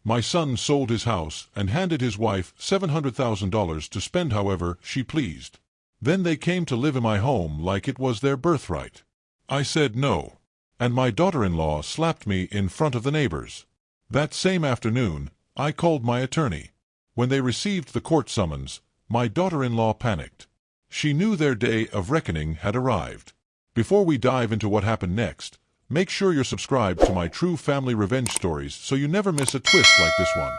My son sold his house and handed his wife $700,000 to spend however she pleased. Then they came to live in my home like it was their birthright. I said no. And my daughter-in-law slapped me in front of the neighbors. That same afternoon, I called my attorney. When they received the court summons, my daughter-in-law panicked. She knew their day of reckoning had arrived. Before we dive into what happened next, make sure you're subscribed to my True Family Revenge Stories so you never miss a twist like this one.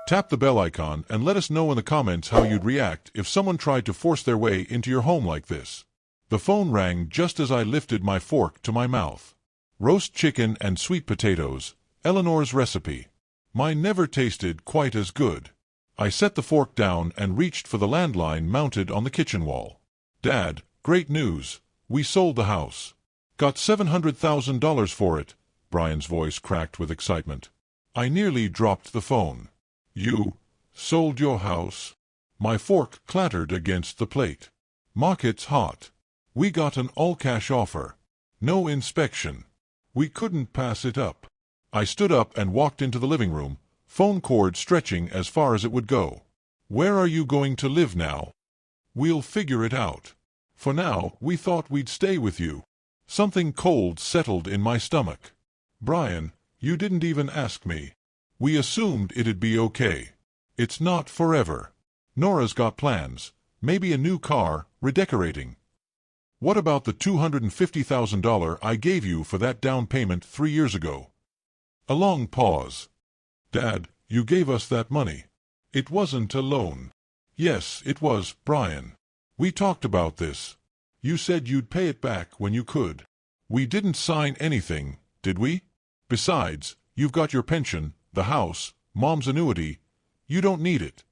Tap the bell icon and let us know in the comments how you'd react if someone tried to force their way into your home like this. The phone rang just as I lifted my fork to my mouth. Roast chicken and sweet potatoes, Eleanor's recipe. Mine never tasted quite as good. I set the fork down and reached for the landline mounted on the kitchen wall. Dad, great news. We sold the house. Got $700,000 for it. Brian's voice cracked with excitement. I nearly dropped the phone. You sold your house? My fork clattered against the plate. Market's hot. We got an all-cash offer. No inspection. We couldn't pass it up. I stood up and walked into the living room, phone cord stretching as far as it would go. Where are you going to live now? We'll figure it out. For now, we thought we'd stay with you. Something cold settled in my stomach. Brian, you didn't even ask me. We assumed it'd be okay. It's not forever. Nora's got plans. Maybe a new car, redecorating. What about the $250,000 I gave you for that down payment 3 years ago? A long pause. Dad, you gave us that money. It wasn't a loan. Yes, it was, Brian. We talked about this. You said you'd pay it back when you could. We didn't sign anything, did we? Besides, you've got your pension, the house, Mom's annuity. You don't need it.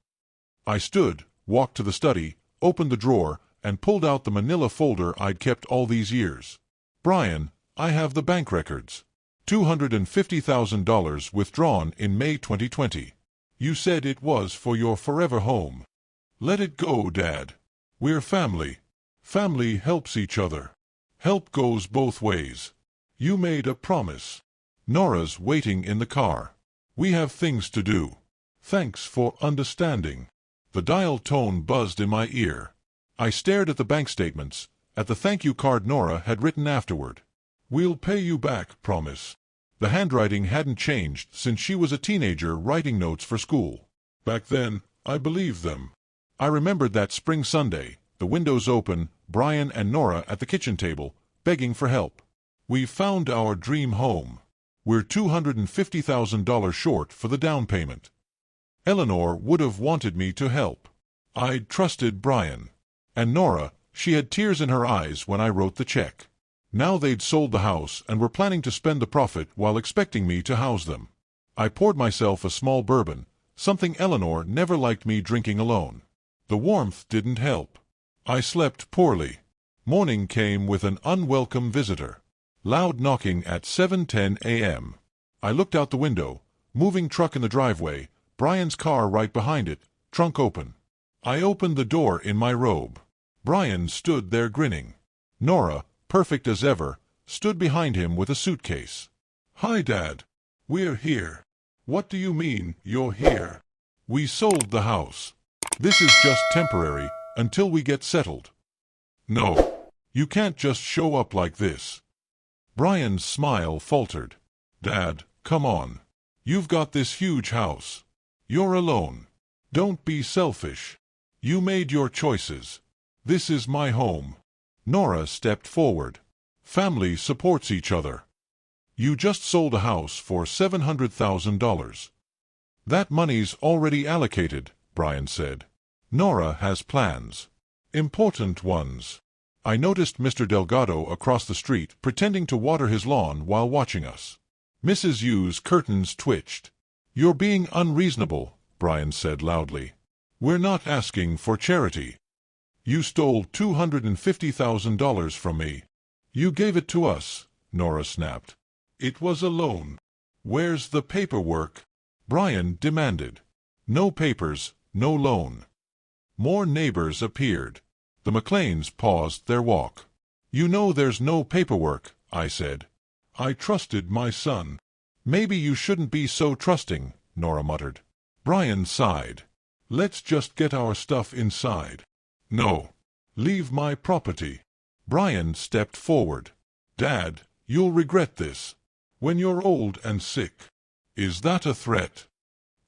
I stood, walked to the study, opened the drawer, and pulled out the manila folder I'd kept all these years. Brian, I have the bank records. $250,000 withdrawn in May 2020. You said it was for your forever home. Let it go, Dad. We're family. Family helps each other. Help goes both ways. You made a promise. Nora's waiting in the car. We have things to do. Thanks for understanding. The dial tone buzzed in my ear. I stared at the bank statements, at the thank you card Nora had written afterward. We'll pay you back, promise. The handwriting hadn't changed since she was a teenager writing notes for school. Back then, I believed them. I remembered that spring Sunday, the windows open, Brian and Nora at the kitchen table, begging for help. We've found our dream home. We're $250,000 short for the down payment. Eleanor would have wanted me to help. I'd trusted Brian. And Nora, she had tears in her eyes when I wrote the check. Now they'd sold the house and were planning to spend the profit while expecting me to house them. I poured myself a small bourbon, something Eleanor never liked me drinking alone. The warmth didn't help. I slept poorly. Morning came with an unwelcome visitor. Loud knocking at 7:10 a.m. I looked out the window, moving truck in the driveway, Brian's car right behind it, trunk open. I opened the door in my robe. Brian stood there grinning. Nora, perfect as ever, stood behind him with a suitcase. Hi, Dad. We're here. What do you mean, you're here? We sold the house. This is just temporary, until we get settled. No. You can't just show up like this. Brian's smile faltered. Dad, come on. You've got this huge house. You're alone. Don't be selfish. You made your choices. This is my home. Nora stepped forward. Family supports each other. You just sold a house for $700,000. That money's already allocated, Brian said. Nora has plans. Important ones. I noticed Mr. Delgado across the street pretending to water his lawn while watching us. Mrs. Yu's curtains twitched. You're being unreasonable, Brian said loudly. We're not asking for charity. You stole $250,000 from me. You gave it to us, Nora snapped. It was a loan. Where's the paperwork? Brian demanded. No papers, no loan. More neighbors appeared. The McLeans paused their walk. You know there's no paperwork, I said. I trusted my son. Maybe you shouldn't be so trusting, Nora muttered. Brian sighed. Let's just get our stuff inside. No. Leave my property. Brian stepped forward. Dad, you'll regret this. When you're old and sick. Is that a threat?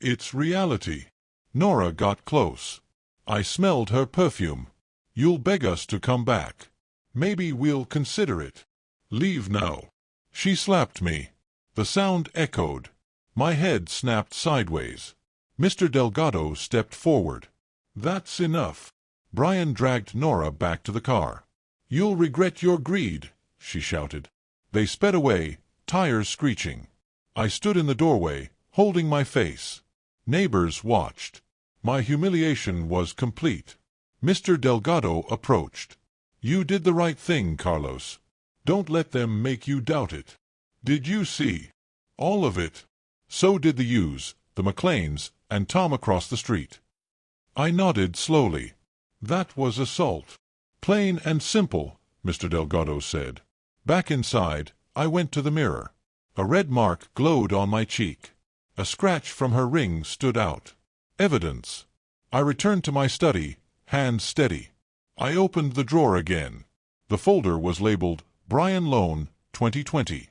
It's reality. Nora got close. I smelled her perfume. You'll beg us to come back. Maybe we'll consider it. Leave now. She slapped me. The sound echoed. My head snapped sideways. Mr. Delgado stepped forward. That's enough. Brian dragged Nora back to the car. You'll regret your greed, she shouted. They sped away, tires screeching. I stood in the doorway, holding my face. Neighbors watched. My humiliation was complete. Mr. Delgado approached. You did the right thing, Carlos. Don't let them make you doubt it. Did you see? All of it. So did the Hughes, the McLeans, and Tom across the street. I nodded slowly. That was assault. Plain and simple, Mr. Delgado said. Back inside, I went to the mirror. A red mark glowed on my cheek. A scratch from her ring stood out. Evidence. I returned to my study, hands steady. I opened the drawer again. The folder was labeled Brian Loan, 2020.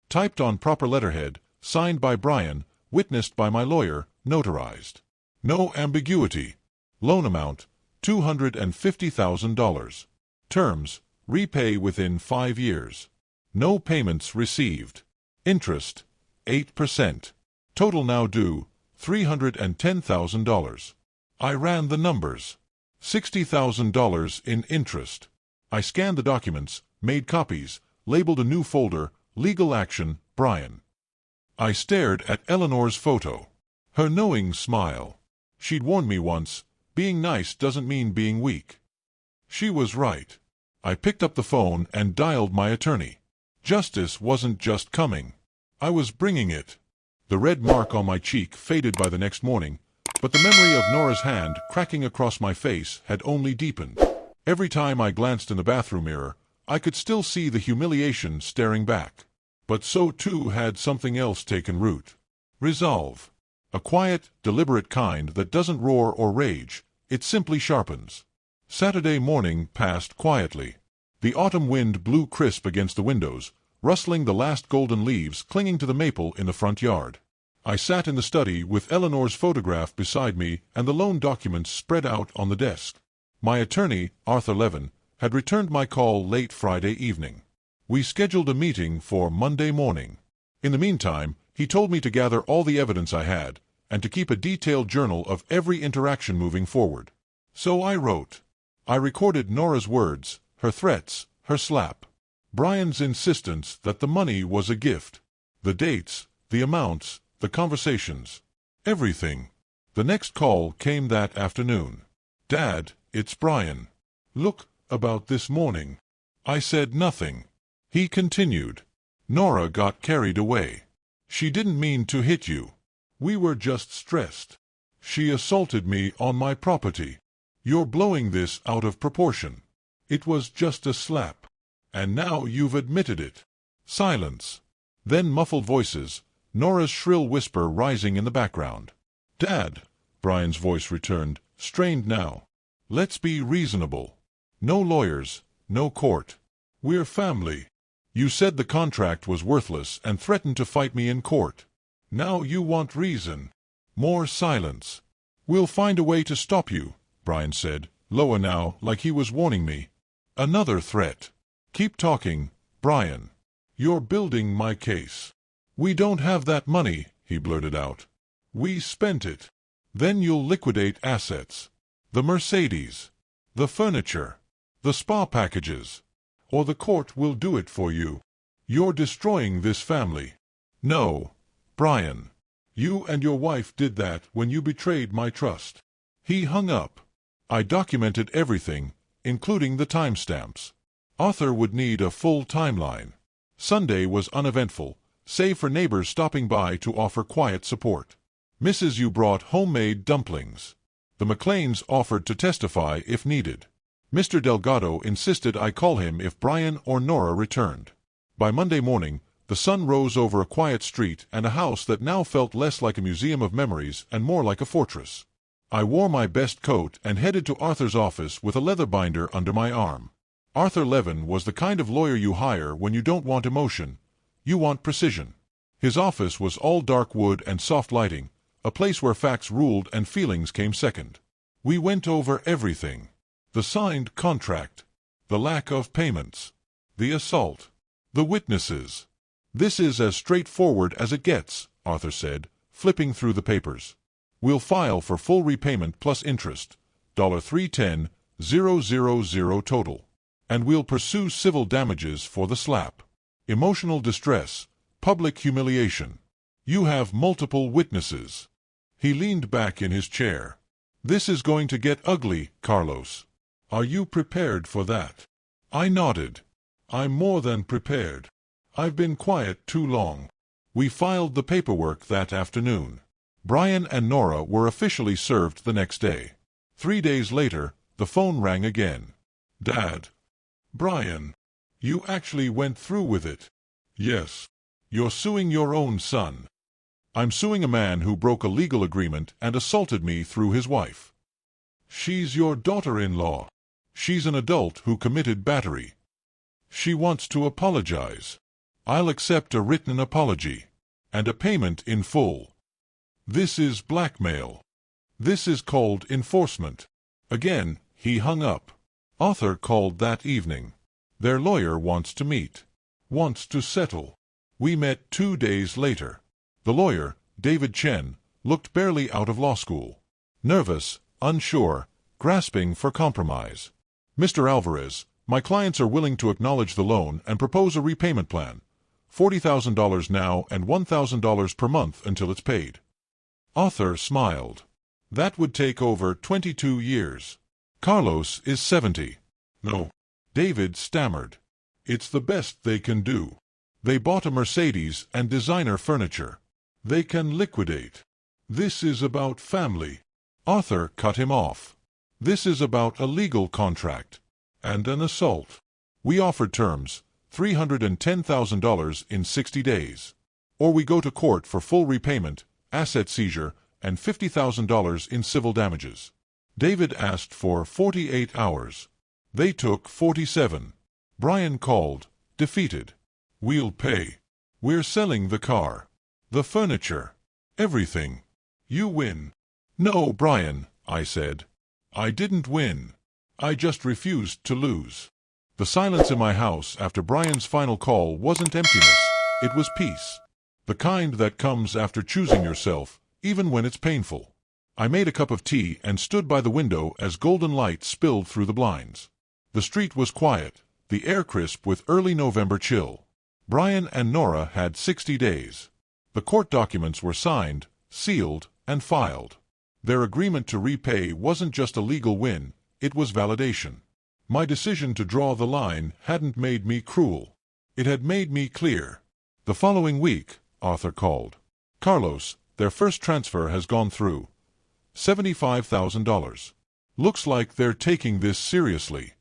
Typed on proper letterhead, signed by Brian, witnessed by my lawyer, notarized. No ambiguity. Loan amount, $250,000. Terms, repay within 5 years. No payments received. Interest, 8%. Total now due, $310,000. I ran the numbers. $60,000 in interest. I scanned the documents, made copies, labeled a new folder, Legal Action, Brian. I stared at Eleanor's photo. Her knowing smile. She'd warned me once, being nice doesn't mean being weak. She was right. I picked up the phone and dialed my attorney. Justice wasn't just coming. I was bringing it. The red mark on my cheek faded by the next morning, but the memory of Nora's hand cracking across my face had only deepened. Every time I glanced in the bathroom mirror, I could still see the humiliation staring back. But so too had something else taken root. Resolve. A quiet, deliberate kind that doesn't roar or rage, it simply sharpens. Saturday morning passed quietly. The autumn wind blew crisp against the windows, rustling the last golden leaves clinging to the maple in the front yard. I sat in the study with Eleanor's photograph beside me and the loan documents spread out on the desk. My attorney, Arthur Levin, had returned my call late Friday evening. We scheduled a meeting for Monday morning. In the meantime, he told me to gather all the evidence I had, and to keep a detailed journal of every interaction moving forward. So I wrote. I recorded Nora's words, her threats, her slap. Brian's insistence that the money was a gift. The dates, the amounts, the conversations. Everything. The next call came that afternoon. Dad, it's Brian. Look, about this morning. I said nothing. He continued. Nora got carried away. She didn't mean to hit you. We were just stressed. She assaulted me on my property. You're blowing this out of proportion. It was just a slap. And now you've admitted it. Silence. Then muffled voices, Nora's shrill whisper rising in the background. Dad, Brian's voice returned, strained now. Let's be reasonable. No lawyers, no court. We're family. You said the contract was worthless and threatened to fight me in court. Now you want reason. More silence. We'll find a way to stop you, Brian said, lower now, like he was warning me. Another threat. Keep talking, Brian. You're building my case. We don't have that money, he blurted out. We spent it. Then you'll liquidate assets. The Mercedes. The furniture. The spa packages. Or the court will do it for you. You're destroying this family. No, Brian. You and your wife did that when you betrayed my trust. He hung up. I documented everything, including the timestamps. Arthur would need a full timeline. Sunday was uneventful, save for neighbors stopping by to offer quiet support. Mrs. Yu brought homemade dumplings. The McLeans offered to testify if needed. Mr. Delgado insisted I call him if Brian or Nora returned. By Monday morning, The sun rose over a quiet street and a house that now felt less like a museum of memories and more like a fortress. I wore my best coat and headed to Arthur's office with a leather binder under my arm. Arthur Levin was the kind of lawyer you hire when you don't want emotion, you want precision. His office was all dark wood and soft lighting, a place where facts ruled and feelings came second. We went over everything. The signed contract, the lack of payments, the assault, the witnesses. "This is as straightforward as it gets," Arthur said, flipping through the papers. "We'll file for full repayment plus interest, $310,000 total. And we'll pursue civil damages for the slap, emotional distress, public humiliation. You have multiple witnesses." He leaned back in his chair. "This is going to get ugly, Carlos. Are you prepared for that?" I nodded. "I'm more than prepared. I've been quiet too long." We filed the paperwork that afternoon. Brian and Nora were officially served the next day. 3 days later, the phone rang again. "Dad." "Brian, you actually went through with it?" "Yes." "You're suing your own son." "I'm suing a man who broke a legal agreement and assaulted me through his wife." "She's your daughter-in-law." "She's an adult who committed battery. She wants to apologize." "I'll accept a written apology. And a payment in full." "This is blackmail. This is called enforcement." Again, he hung up. Arthur called that evening. "Their lawyer wants to meet. Wants to settle." We met 2 days later. The lawyer, David Chen, looked barely out of law school. Nervous, unsure, grasping for compromise. "Mr. Alvarez, my clients are willing to acknowledge the loan and propose a repayment plan. $40,000 now and $1,000 per month until it's paid." Arthur smiled. "That would take over 22 years. Carlos is 70. "No." David stammered. "It's the best they can do. They bought a Mercedes and designer furniture. They can liquidate. This is about family." Arthur cut him off. "This is about a legal contract. And an assault. We offered terms, $310,000 in 60 days. Or we go to court for full repayment, asset seizure, and $50,000 in civil damages." David asked for 48 hours. They took 47. Brian called, defeated. "We'll pay. We're selling the car. The furniture. Everything. You win." "No, Brian," I said. "I didn't win. I just refused to lose." The silence in my house after Brian's final call wasn't emptiness, it was peace. The kind that comes after choosing yourself, even when it's painful. I made a cup of tea and stood by the window as golden light spilled through the blinds. The street was quiet, the air crisp with early November chill. Brian and Nora had 60 days. The court documents were signed, sealed, and filed. Their agreement to repay wasn't just a legal win, it was validation. My decision to draw the line hadn't made me cruel. It had made me clear. The following week, Arthur called. "Carlos, their first transfer has gone through. $75,000. Looks like they're taking this seriously."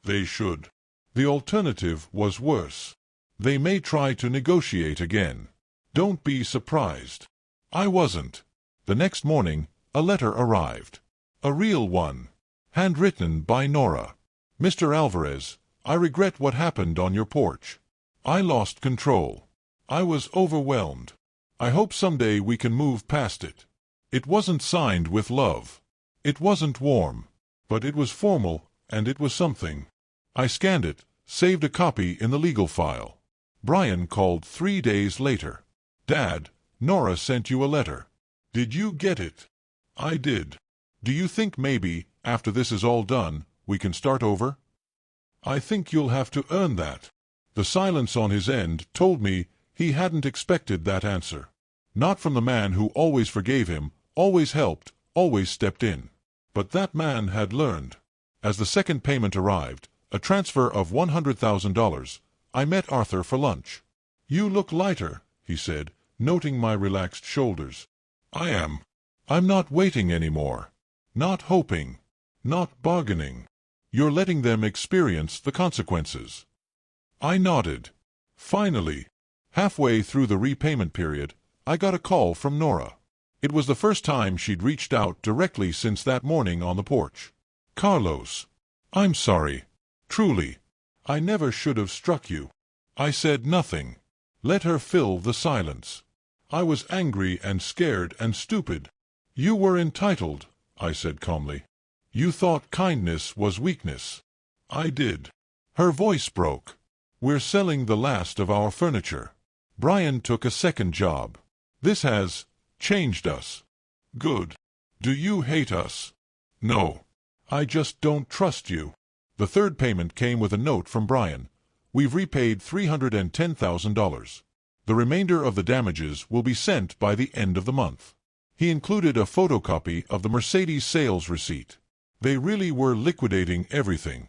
They should. The alternative was worse. They may try to negotiate again. Don't be surprised. I wasn't. The next morning, a letter arrived. A real one. Handwritten by Nora. "Mr. Alvarez, I regret what happened on your porch. I lost control. I was overwhelmed. I hope someday we can move past it." It wasn't signed with love. It wasn't warm. But it was formal, and it was something. I scanned it, saved a copy in the legal file. Brian called 3 days later. "Dad, Nora sent you a letter. Did you get it?" "I did. Do you think maybe, after this is all done, we can start over?" "I think you'll have to earn that." The silence on his end told me he hadn't expected that answer. Not from the man who always forgave him, always helped, always stepped in. But that man had learned. As the second payment arrived, a transfer of $100,000, I met Arthur for lunch. "You look lighter," he said, noting my relaxed shoulders. "I am. I'm not waiting anymore. Not hoping. Not bargaining. You're letting them experience the consequences." I nodded. Finally. Halfway through the repayment period, I got a call from Nora. It was the first time she'd reached out directly since that morning on the porch. "Carlos, I'm sorry. Truly. I never should have struck you." I said nothing. Let her fill the silence. I was angry and scared and stupid. "You were entitled," I said calmly. "You thought kindness was weakness." "I did." Her voice broke. "We're selling the last of our furniture. Brian took a second job. This has changed us." "Good. Do you hate us?" "No. I just don't trust you." The third payment came with a note from Brian. "We've repaid $310,000. The remainder of the damages will be sent by the end of the month." He included a photocopy of the Mercedes sales receipt. They really were liquidating everything.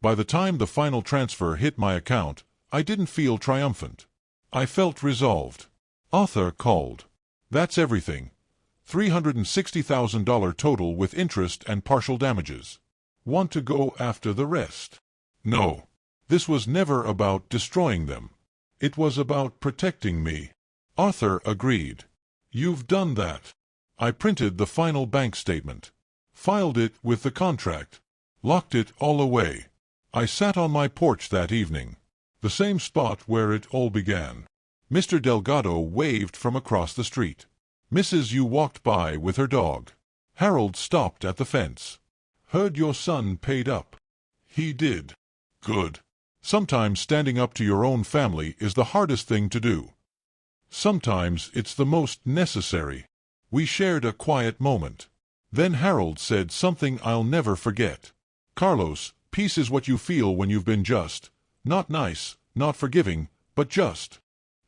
By the time the final transfer hit my account, I didn't feel triumphant. I felt resolved. Arthur called. "That's everything. $360,000 total with interest and partial damages. Want to go after the rest?" "No. This was never about destroying them. It was about protecting me." Arthur agreed. "You've done that." I printed the final bank statement, filed it with the contract, locked it all away. I sat on my porch that evening, the same spot where it all began. Mr. Delgado waved from across the street. Mrs. Yu walked by with her dog. Harold stopped at the fence. "Heard your son paid up." "He did." "Good. Sometimes standing up to your own family is the hardest thing to do. Sometimes it's the most necessary." We shared a quiet moment. Then Harold said something I'll never forget. "Carlos, peace is what you feel when you've been just. Not nice, not forgiving, but just."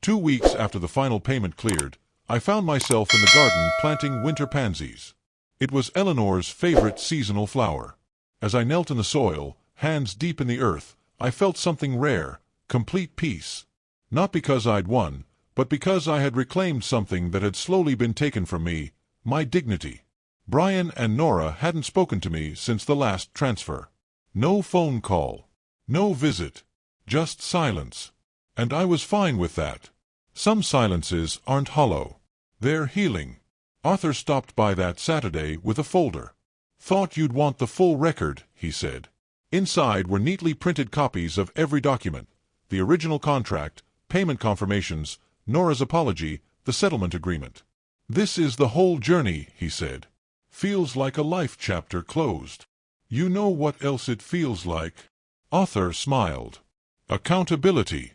2 weeks after the final payment cleared, I found myself in the garden planting winter pansies. It was Eleanor's favorite seasonal flower. As I knelt in the soil, hands deep in the earth, I felt something rare, complete peace. Not because I'd won, but because I had reclaimed something that had slowly been taken from me, my dignity. Brian and Nora hadn't spoken to me since the last transfer. No phone call. No visit. Just silence. And I was fine with that. Some silences aren't hollow. They're healing. Arthur stopped by that Saturday with a folder. "Thought you'd want the full record," he said. Inside were neatly printed copies of every document: the original contract, payment confirmations, Nora's apology, the settlement agreement. "This is the whole journey," he said. "Feels like a life chapter closed." "You know what else it feels like?" Arthur smiled. "Accountability."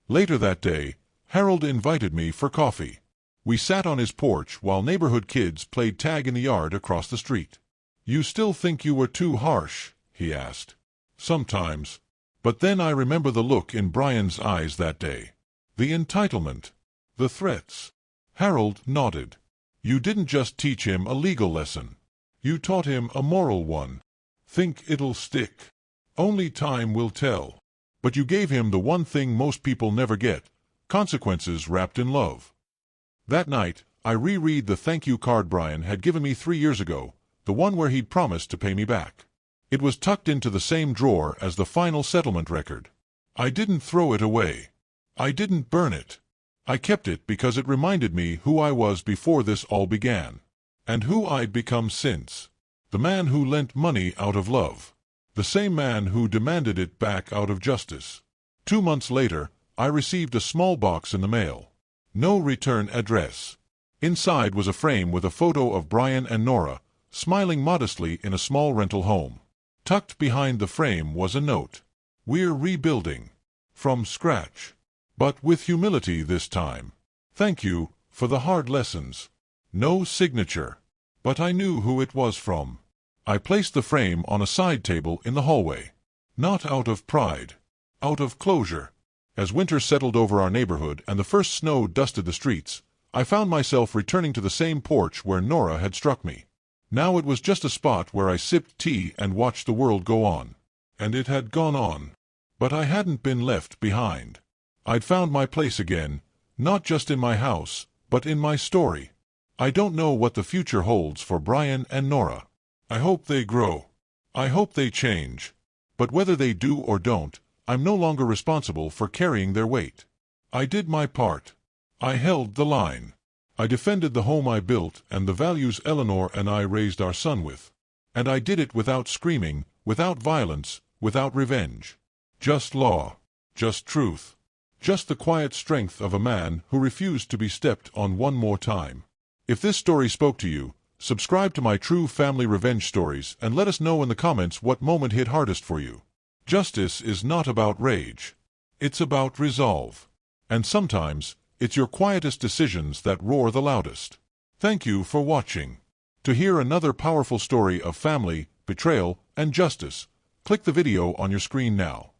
Later that day, Harold invited me for coffee. We sat on his porch while neighborhood kids played tag in the yard across the street. "You still think you were too harsh?" he asked. "Sometimes. But then I remember the look in Brian's eyes that day. The entitlement. The threats." Harold nodded. "You didn't just teach him a legal lesson. You taught him a moral one. Think it'll stick? Only time will tell. But you gave him the one thing most people never get: consequences wrapped in love." That night, I reread the thank you card Brian had given me 3 years ago, the one where he'd promised to pay me back. It was tucked into the same drawer as the final settlement record. I didn't throw it away. I didn't burn it. I kept it because it reminded me who I was before this all began, and who I'd become since. The man who lent money out of love. The same man who demanded it back out of justice. 2 months later, I received a small box in the mail. No return address. Inside was a frame with a photo of Brian and Nora, smiling modestly in a small rental home. Tucked behind the frame was a note. "We're rebuilding. From scratch. But with humility this time. Thank you for the hard lessons." No signature. But I knew who it was from. I placed the frame on a side table in the hallway. Not out of pride. Out of closure. As winter settled over our neighborhood and the first snow dusted the streets, I found myself returning to the same porch where Nora had struck me. Now it was just a spot where I sipped tea and watched the world go on. And it had gone on. But I hadn't been left behind. I'd found my place again, not just in my house, but in my story. I don't know what the future holds for Brian and Nora. I hope they grow. I hope they change. But whether they do or don't, I'm no longer responsible for carrying their weight. I did my part. I held the line. I defended the home I built and the values Eleanor and I raised our son with. And I did it without screaming, without violence, without revenge. Just law. Just truth. Just the quiet strength of a man who refused to be stepped on one more time. If this story spoke to you, subscribe to my True Family Revenge Stories and let us know in the comments what moment hit hardest for you. Justice is not about rage. It's about resolve. And sometimes, it's your quietest decisions that roar the loudest. Thank you for watching. To hear another powerful story of family, betrayal, and justice, click the video on your screen now.